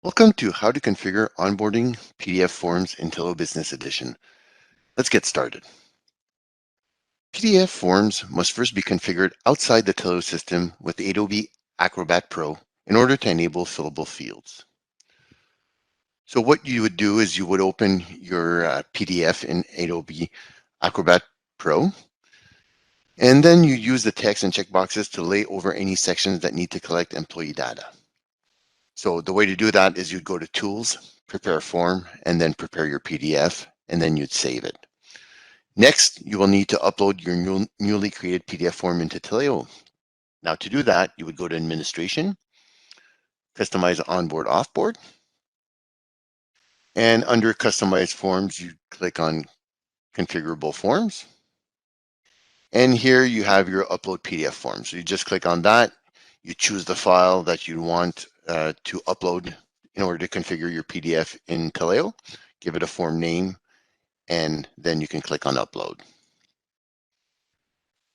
Welcome to How to Configure Onboarding PDF Forms in Taleo Business Edition. Let's get started. PDF forms must first be configured outside the Taleo system with Adobe Acrobat Pro in order to enable fillable fields. So what you would do is you would open your PDF in Adobe Acrobat Pro, and then you use the text and checkboxes to lay over any sections that need to collect employee data. So the way to do that is you'd go to Tools, Prepare Form, and then prepare your PDF, and then you'd save it. Next, you will need to upload your newly created PDF form into Taleo. Now to do that, you would go to Administration, Customize Onboard Offboard, and under Customize Forms, you click on Configurable Forms. And here you have your Upload PDF form. So you just click on that, you choose the file that you want to upload in order to configure your PDF in Taleo, give it a form name, and then you can click on Upload.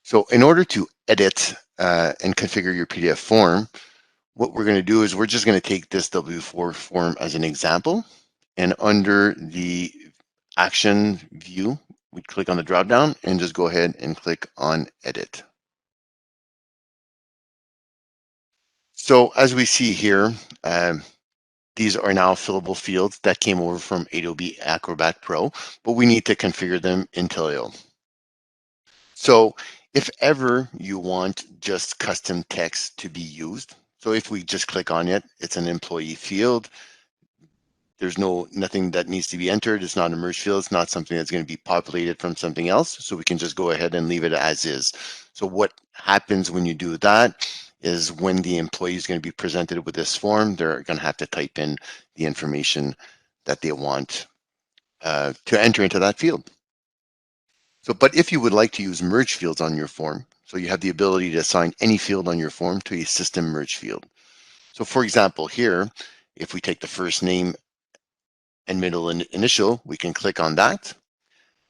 So in order to edit and configure your PDF form, what we're going to do is we're just going to take this W4 form as an example, and under the action view, we click on the drop down and just go ahead and click on Edit. So as we see here, these are now fillable fields that came over from Adobe Acrobat Pro, but we need to configure them in Taleo. So if ever you want just custom text to be used, so if we just click on it, it's an employee field. There's nothing that needs to be entered. It's not a merge field. It's not something that's going to be populated from something else. So we can just go ahead and leave it as is. So what happens when you do that is when the employee is going to be presented with this form, they're going to have to type in the information that they want to enter into that field. So, but if you would like to use merge fields on your form, so you have the ability to assign any field on your form to a system merge field. So for example, here, if we take the first name and middle and initial, we can click on that,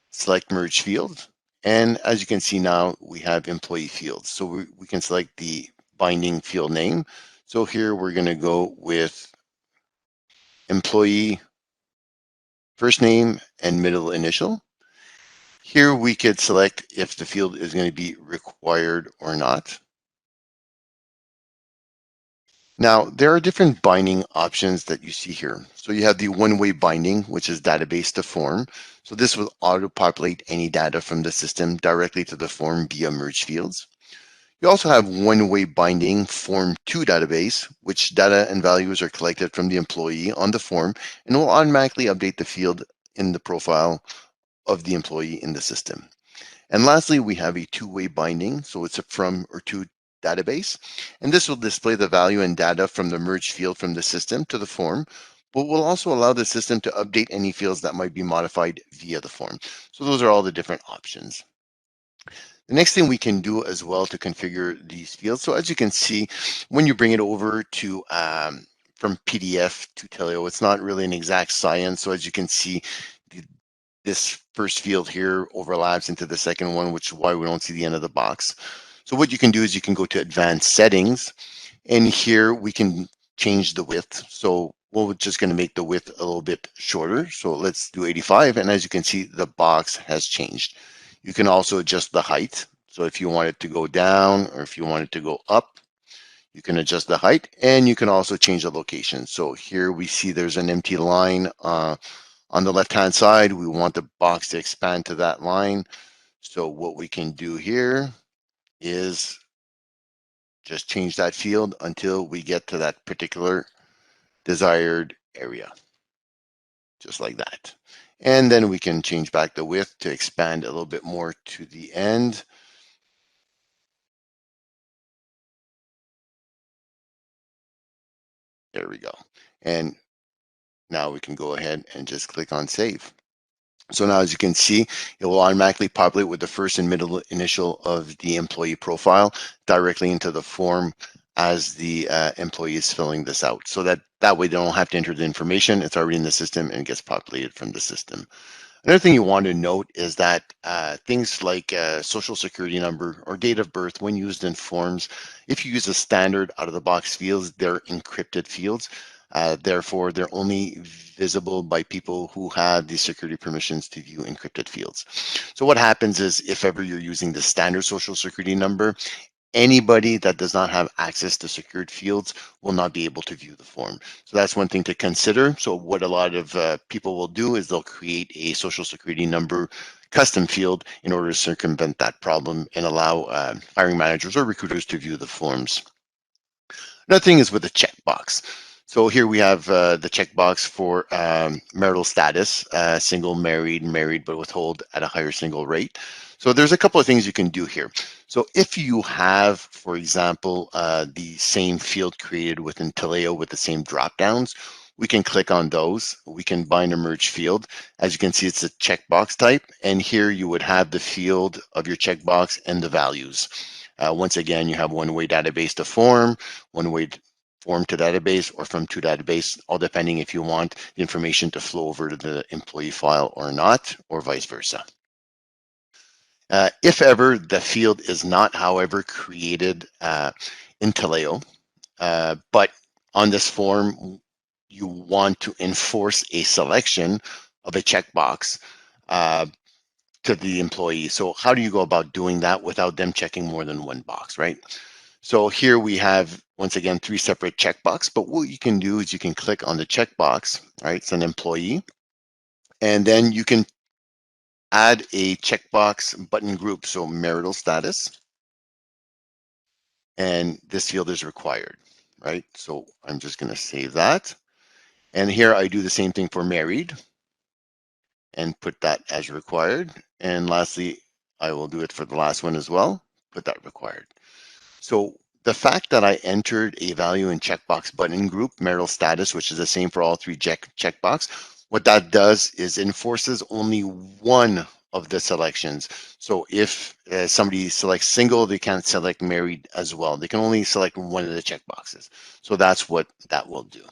select merge field. And as you can see now, we have employee fields. So we can select the binding field name. So here we're going to go with employee first name and middle initial. Here we could select if the field is going to be required or not. Now, there are different binding options that you see here. So you have the one-way binding, which is database to form. So this will auto-populate any data from the system directly to the form via merge fields. You also have one-way binding form to database, which data and values are collected from the employee on the form and will automatically update the field in the profile of the employee in the system. And lastly, we have a two-way binding. So it's a from or to database. And this will display the value and data from the merge field from the system to the form, but will also allow the system to update any fields that might be modified via the form. So those are all the different options. The next thing we can do as well to configure these fields. So as you can see, when you bring it over to from PDF to Taleo, it's not really an exact science. So as you can see, this first field here overlaps into the second one, which is why we don't see the end of the box. So what you can do is you can go to advanced settings, and here we can change the width. So we're just going to make the width a little bit shorter. So let's do 85. And as you can see, the box has changed. You can also adjust the height. So if you want it to go down or if you want it to go up, you can adjust the height, and you can also change the location. So here we see there's an empty line on the left-hand side. We want the box to expand to that line. So what we can do here is just change that field until we get to that particular desired area, just like that. And then we can change back the width to expand a little bit more to the end. There we go. And now we can go ahead and just click on save. So now, as you can see, it will automatically populate with the first and middle initial of the employee profile directly into the form as the employee is filling this out. So that way they don't have to enter the information. It's already in the system and it gets populated from the system. Another thing you want to note is that things like social security number or date of birth, when used in forms, if you use a standard out-of-the-box fields, they're encrypted fields. Therefore, they're only visible by people who have the security permissions to view encrypted fields. So what happens is if ever you're using the standard social security number, anybody that does not have access to secured fields will not be able to view the form. So that's one thing to consider. So what a lot of people will do is they'll create a social security number custom field in order to circumvent that problem and allow hiring managers or recruiters to view the forms. Another thing is with the checkbox. So here we have the checkbox for marital status, single, married, married, but withhold at a higher single rate. So there's a couple of things you can do here. So if you have, for example, the same field created within Taleo with the same drop downs, we can click on those. We can bind a merge field. As you can see, it's a checkbox type. And here you would have the field of your checkbox and the values. Once again, you have one-way database to form, one-way form to database, or from to database, all depending if you want the information to flow over to the employee file or not, or vice versa. If ever the field is not, however, created in Taleo, but on this form, you want to enforce a selection of a checkbox to the employee. So how do you go about doing that without them checking more than one box, right? So here we have, once again, 3 separate checkbox, but what you can do is you can click on the checkbox, right? It's an employee, and then you can add a checkbox button group. So marital status, and this field is required, right? So I'm just gonna save that. And here I do the same thing for married and put that as required. And lastly, I will do it for the last one as well, put that required. So the fact that I entered a value in checkbox button group, marital status, which is the same for all 3 checkbox, what that does is enforces only one of the selections. So if somebody selects single, they can't select married as well. They can only select one of the checkboxes. So that's what that will do.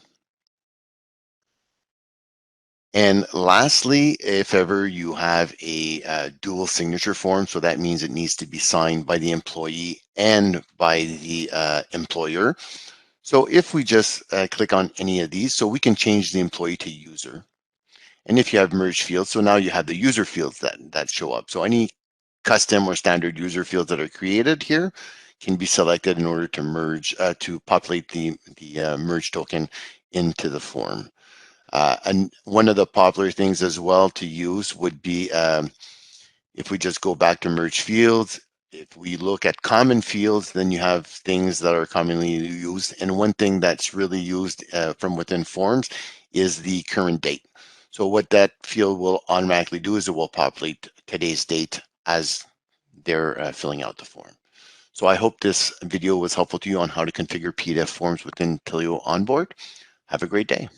And lastly, if ever you have a dual signature form, so that means it needs to be signed by the employee and by the employer. So if we just click on any of these, so we can change the employee to user. And if you have merge fields, so now you have the user fields that show up. So any custom or standard user fields that are created here can be selected in order to merge, to populate the merge token into the form. And one of the popular things as well to use would be if we just go back to merge fields, if we look at common fields, then you have things that are commonly used. And one thing that's really used from within forms is the current date. So what that field will automatically do is it will populate today's date as they're filling out the form. So I hope this video was helpful to you on how to configure PDF forms within Taleo Onboard. Have a great day.